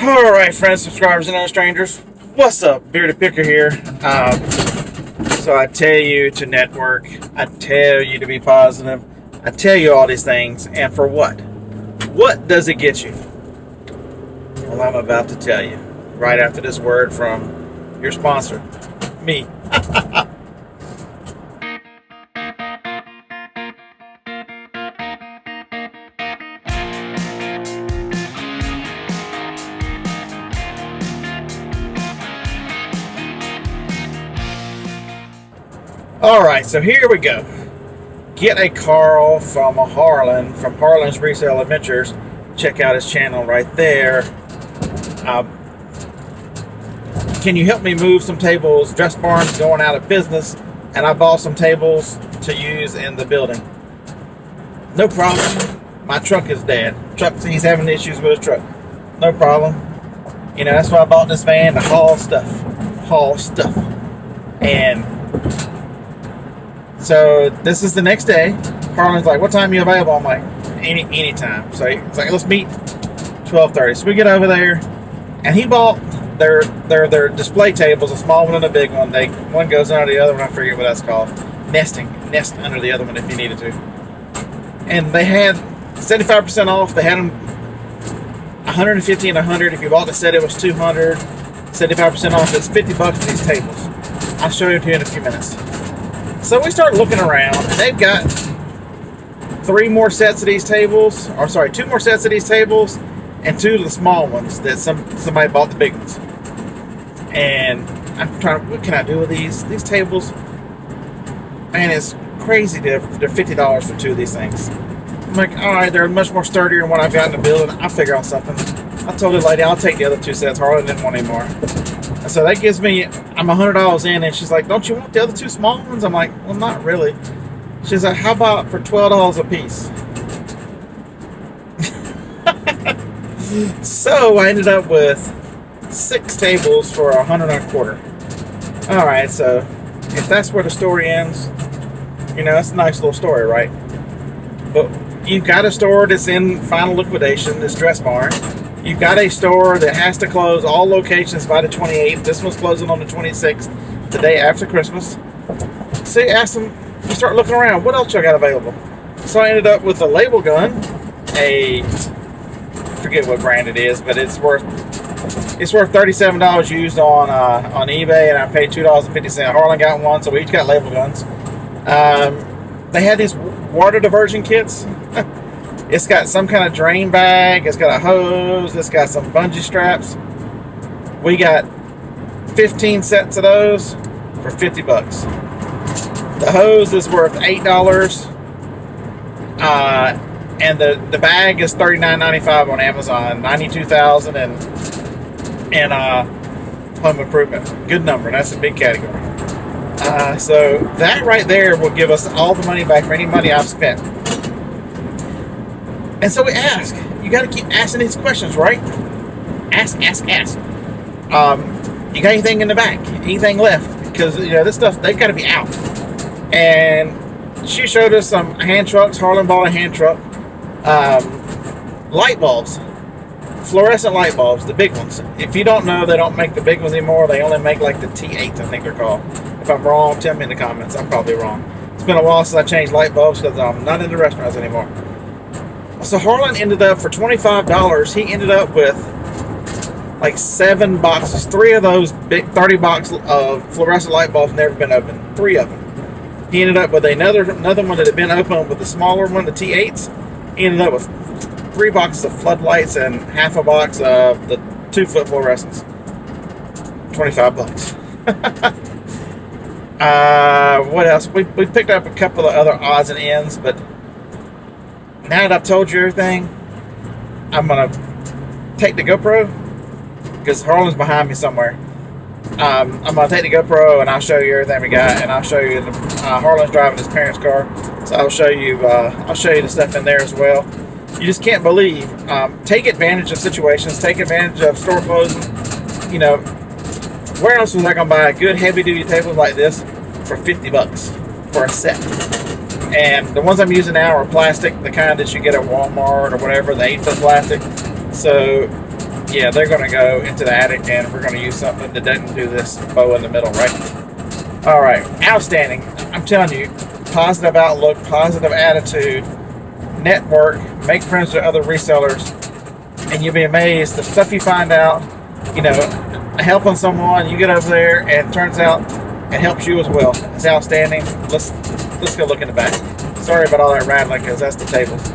Alright, friends, subscribers, and other strangers. What's up? Bearded Picker here. So I tell you to network. I tell you to be positive. I tell you all these things. And for what? What does it get you? Well, I'm about to tell you. Right after this word from your sponsor. Me. Alright, so here we go. Get a Carl from Harlan, from Harlan's Resale Adventures. Check out his channel right there. Can you help me move some tables? Dress Barn's going out of business, and I bought some tables to use in the building. No problem. My truck is dead. He's having issues with his truck. No problem. You know, that's why I bought this van, to haul stuff. And so this is the next day. Harlan's like, what time are you available? I'm like, any time. So he's like, let's meet 12:30. So we get over there, and he bought their display tables, a small one and a big one. One goes under the other one. I forget what that's called. Nest under the other one if you needed to. And they had 75% off. They had them 150 and 100. If you bought the set, it was 200. 75% off. It's $50 for these tables. I'll show you to you in a few minutes. So we start looking around, and they've got two more sets of these tables, and two of the small ones that somebody bought the big ones. And I'm trying, what can I do with these tables? Man, it's crazy. They're $50 for two of these things. I'm like, all right, they're much more sturdier than what I've got in the building. I'll figure out something. I told the lady I'll take the other two sets. Harlan didn't want any more. So that gives me, I'm $100 in, and she's like, don't you want the other two small ones? I'm like, well, not really. She's like, how about for $12 a piece? So I ended up with 6 tables for $125. All right, so if that's where the story ends, you know, that's a nice little story, right? But you've got a store that's in final liquidation, this Dress Barn. You've got a store that has to close all locations by the 28th. This one's closing on the 26th, the day after Christmas. So you ask them, you start looking around, what else y'all got available? So I ended up with a label gun, I forget what brand it is, but it's worth $37 used on eBay, and I paid $2.50. Harlan got one, so we each got label guns. They had these water diversion kits. It's got some kind of drain bag. It's got a hose. It's got some bungee straps. We got 15 sets of those for $50. The hose is worth $8. And the bag is $39.95 on Amazon. $92,000 and home improvement. Good number. That's a big category. So that right there will give us all the money back for any money I've spent. And so we ask. You got to keep asking these questions, right? Ask. You got anything in the back? Anything left? Because, you know, this stuff, they've got to be out. And she showed us some hand trucks. Harlan bought a hand truck. Light bulbs. Fluorescent light bulbs, the big ones. If you don't know, they don't make the big ones anymore. They only make like the T8, I think they're called. If I'm wrong, tell me in the comments. I'm probably wrong. It's been a while since I changed light bulbs because I'm not in the restaurants anymore. So Harlan ended up, for $25, he ended up with like 7 boxes. 3 of those big 30 box of fluorescent light bulbs never been opened. 3 of them. He ended up with another one that had been opened with the smaller one, the T8s. He ended up with 3 boxes of floodlights and half a box of the 2-foot fluorescents. $25. What else? We picked up a couple of other odds and ends, but now that I've told you everything, I'm going to take the GoPro, because Harlan's behind me somewhere. I'm going to take the GoPro, and I'll show you everything we got, and I'll show you, Harlan's driving his parents' car, so I'll show you the stuff in there as well. You just can't believe. Take advantage of situations, take advantage of store closing. You know, where else was I going to buy a good heavy-duty table like this for $50 for a set? And the ones I'm using now are plastic, the kind that you get at Walmart or whatever, the 8-foot plastic. So yeah, they're going to go into the attic, and we're going to use something that doesn't do this bow in the middle, right? All right, outstanding. I'm telling you, positive outlook, positive attitude, network, make friends with other resellers, and you'll be amazed the stuff you find out. You know, helping someone, you get over there, and it turns out it helps you as well. It's outstanding. Let's go look in the back. Sorry about all that rattling, because that's the tables.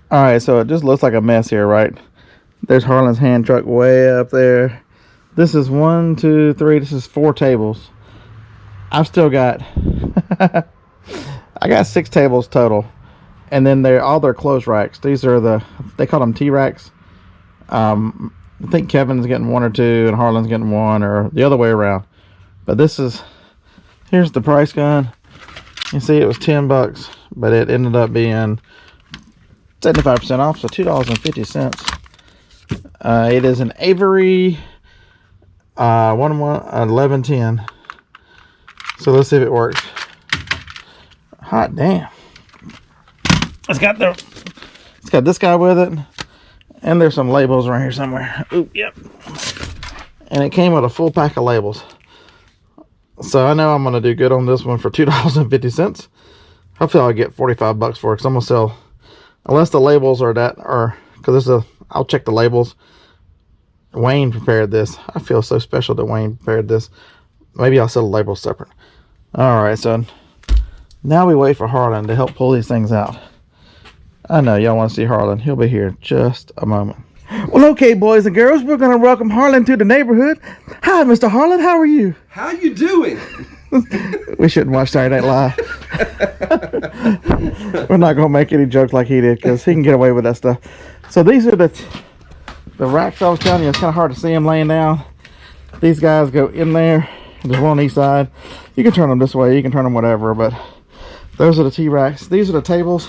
All right, so it just looks like a mess here, right? There's Harlan's hand truck way up there. This is 1, 2, 3. This is 4 tables. I've still got I got 6 tables total, and then they're all their clothes racks. These are they call them T racks. I think Kevin's getting 1 or 2, and Harlan's getting 1, or the other way around. But here's the price gun. You see, it was $10, but it ended up being 75% off, so $2.50. It is an Avery 1110. So let's see if it works. Hot damn! It's got this guy with it, and there's some labels around here somewhere. Ooh, yep. And it came with a full pack of labels. So I know I'm gonna do good on this one for $2.50. Hopefully I'll get 45 bucks for it, because I'm gonna sell, unless the labels are because I'll check the labels. Wayne prepared this. I feel so special that Wayne prepared this. Maybe I'll sell the labels separate. All right, so now we wait for Harlan to help pull these things out. I know y'all want to see Harlan. He'll be here in just a moment. Well, okay, boys and girls, we're going to welcome Harlan to the neighborhood. Hi, Mr. Harlan. How are you? How you doing? We shouldn't watch Saturday Night Live. We're not going to make any jokes like he did, because he can get away with that stuff. So these are the racks I was telling you. It's kind of hard to see them laying down. These guys go in there. There's one on each side. You can turn them this way. You can turn them whatever, but those are the T-racks. These are the tables.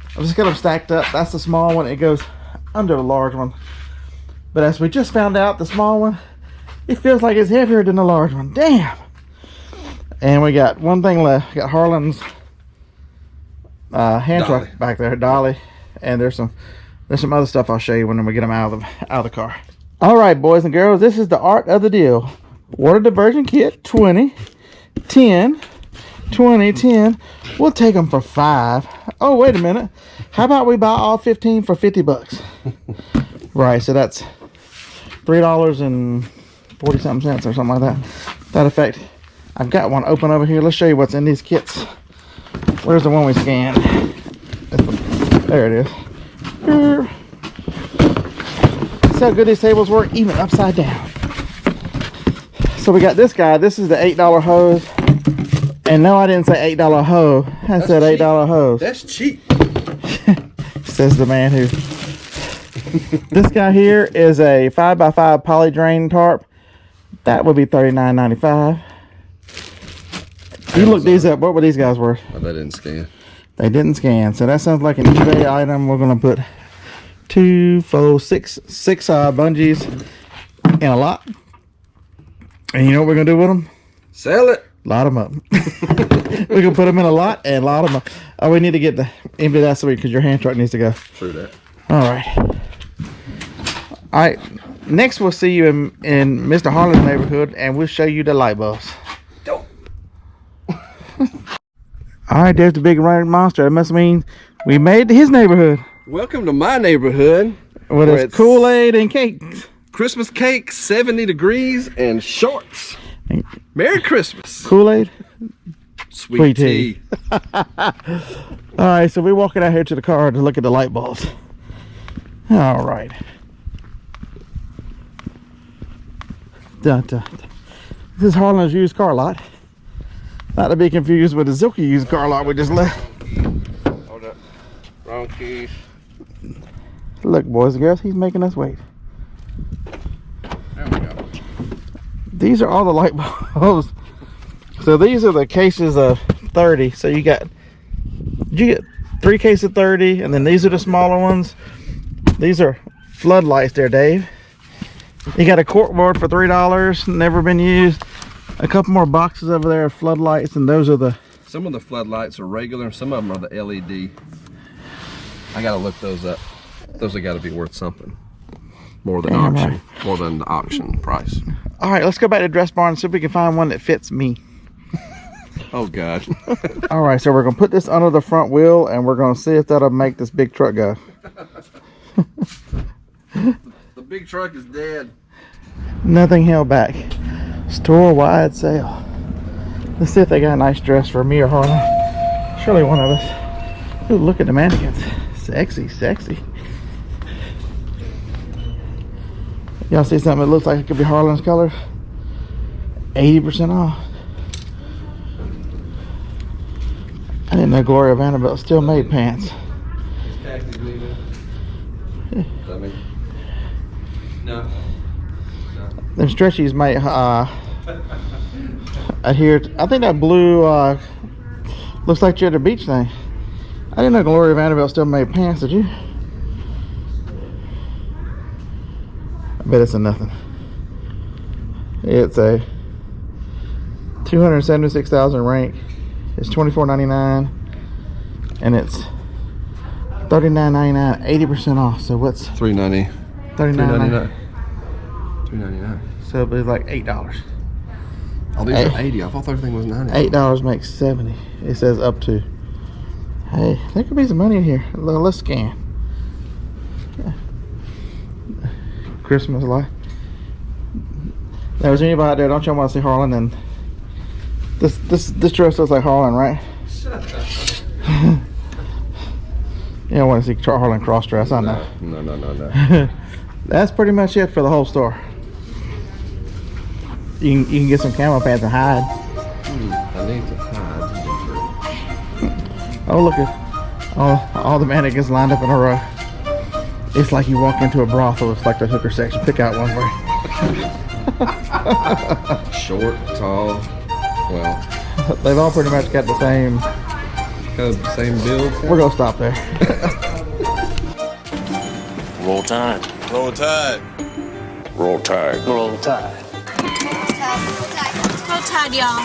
I've just got them stacked up. That's the small one. It goes under the large one. But as we just found out, the small one, it feels like it's heavier than the large one. Damn. And we got one thing left. We got Harlan's hand truck back there, dolly. And there's some other stuff I'll show you when we get them out of the car. All right, boys and girls, this is the art of the deal. Water diversion kit, 20, 10, 20, 10. We'll take them for 5. Oh, wait a minute. How about we buy all 15 for 50 bucks? Right, so that's $3.40-something or something like that. That effect. I've got one open over here. Let's show you what's in these kits. Where's the one we scanned? There it is. See how good these tables work, even upside down. So we got this guy. This is the $8 hose. And no, I didn't say $8 hoe. I said $8 hose. That's cheap. Says the man who. This guy here is a 5x5 poly drain tarp. That would be $39.95. You look these up. What were these guys worth? Oh, they didn't scan. They didn't scan. So that sounds like an eBay item. We're going to put 2, 4, 6 bungees in a lot. And you know what we're going to do with them? Sell it. Lot them up. We're going to put them in a lot and lot them up. Oh, we need to get the empty that so because your hand truck needs to go. True that. All right. All right. Next, we'll see you in Mr. Harlan's neighborhood, and we'll show you the light bulbs. Don't. All right, there's the big running monster. That must mean we made it to his neighborhood. Welcome to my neighborhood. With its Kool-Aid and cakes. Christmas cake, 70 degrees, and shorts. Merry Christmas. Kool-Aid? Sweet tea. All right, so we're walking out here to the car to look at the light bulbs. All right. Dun, dun, dun. This is Harlan's used car lot. Not to be confused with the Zilke used car lot we just left. Hold up. Wrong keys. Look, boys and girls, he's making us wait. There we go. These are all the light bulbs. So these are the cases of 30. So you get 3 cases of 30, and then these are the smaller ones. These are floodlights there, Dave. You got a cork board for $3, never been used. A couple more boxes over there of floodlights, and those are the... Some of the floodlights are regular, some of them are the LED. I gotta look those up. Those have got to be worth something. More than auction. Right. More than the auction price. All right, let's go back to Dress Barn and see if we can find one that fits me. Oh, God. All right, so we're going to put this under the front wheel, and we're going to see if that'll make this big truck go. The big truck is dead. Nothing held back. Store-wide sale. Let's see if they got a nice dress for me or Harlan. Surely one of us. Ooh, look at the mannequins. Sexy, sexy. Y'all see something that looks like it could be Harlan's colors? 80% off. I didn't know Gloria Vanderbilt still made pants. No. Them stretchies might adhere to, I think that blue looks like you're at the beach thing. I didn't know Gloria Vanderbilt still made pants, did you? I bet it's a nothing. It's a 276,000 rank. It's $24.99, and it's $39.99, 80% off. So what's $3.90? $39.99. $3.99. So it'll be like $8. Oh, these are 80. I thought everything was 90. $8 makes 70. It says up to. Hey, there could be some money in here. Let's scan. Yeah. Christmas light. There was anybody out there, don't y'all want to see Harlan? And this dress looks like Harlan, right? Shut up. You don't want to see Harlan cross dress, I know. No. That's pretty much it for the whole store. You can get some camo pants and hide. I need to hide. Oh, look at all the mannequins lined up in a row. It's like you walk into a brothel. It's like the hooker section. Pick out one for you. Short, tall. Well, they've all pretty much got the same. Kind of the same build. We're gonna stop there. Roll Tide. Roll Tide. Roll Tide. Roll Tide. Roll Tide, y'all.